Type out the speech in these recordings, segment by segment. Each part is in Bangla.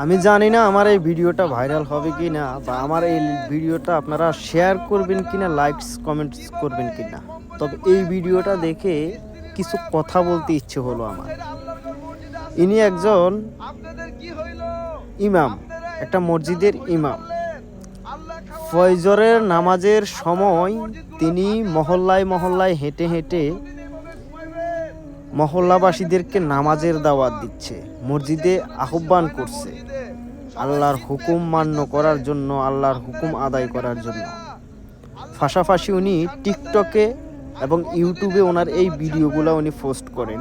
আমি জানি না আমার এই ভিডিওটা ভাইরাল হবে কি না, বা আমার এই ভিডিওটা আপনারা শেয়ার করবেন কিনা, লাইকস কমেন্টস করবেন কিনা। তবে এই ভিডিওটা দেখে কিছু কথা বলতে ইচ্ছে হলো আমার। ইনি একজন ইমাম, একটা মসজিদের ইমাম। ফজরের নামাজের সময় তিনি মহল্লায় মহল্লায় হেঁটে হেঁটে মহল্লাবাসীদেরকে নামাজের দাওয়াত দিচ্ছে, মসজিদে আহ্বান করছে আল্লাহর হুকুম মান্য করার জন্য, আল্লাহর হুকুম আদায় করার জন্য। পাশাপাশি উনি টিকটকে এবং ইউটিউবে ওনার এই ভিডিওগুলো উনি পোস্ট করেন।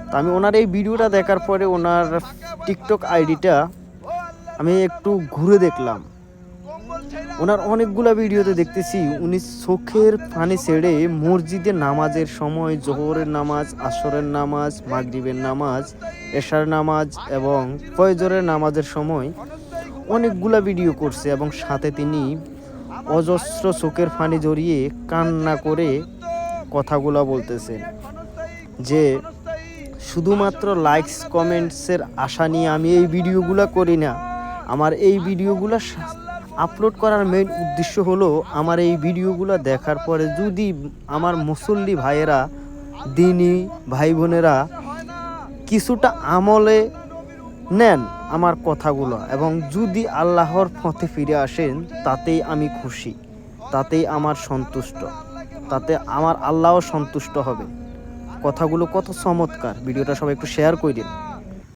তো আমি ওনার এই ভিডিওটা দেখার পরে ওনার টিকটক আইডিটা আমি একটু ঘুরে দেখলাম। ওনার অনেকগুলো ভিডিওতে দেখতেছি উনি চোখের পানি ছেড়ে মসজিদে নামাজের সময়, জোহরের নামাজ, আসরের নামাজ, মাগরিবের নামাজ, এশার নামাজ এবং ফজরের নামাজের সময় অনেকগুলা ভিডিও করছে, এবং সাথে তিনি অজস্র চোখের পানি জড়িয়ে কান্না করে কথাগুলো বলতেছেন যে শুধুমাত্র লাইকস কমেন্টসের আশা নিয়ে আমি এই ভিডিওগুলো করি না। আমার এই ভিডিওগুলো আপলোড করার মেইন উদ্দেশ্য হলো আমার এই ভিডিওগুলো দেখার পরে যদি আমার মুসল্লি ভাইয়েরা, দিনী ভাই বোনেরা কিছুটা আমলে নেন আমার কথাগুলো, এবং যদি আল্লাহর পথে ফিরে আসেন, তাতেই আমি খুশি, তাতেই আমার সন্তুষ্ট, তাতে আমার আল্লাহও সন্তুষ্ট হবে। কথাগুলো কত চমৎকার, ভিডিওটা সবাই একটু শেয়ার করে দিন।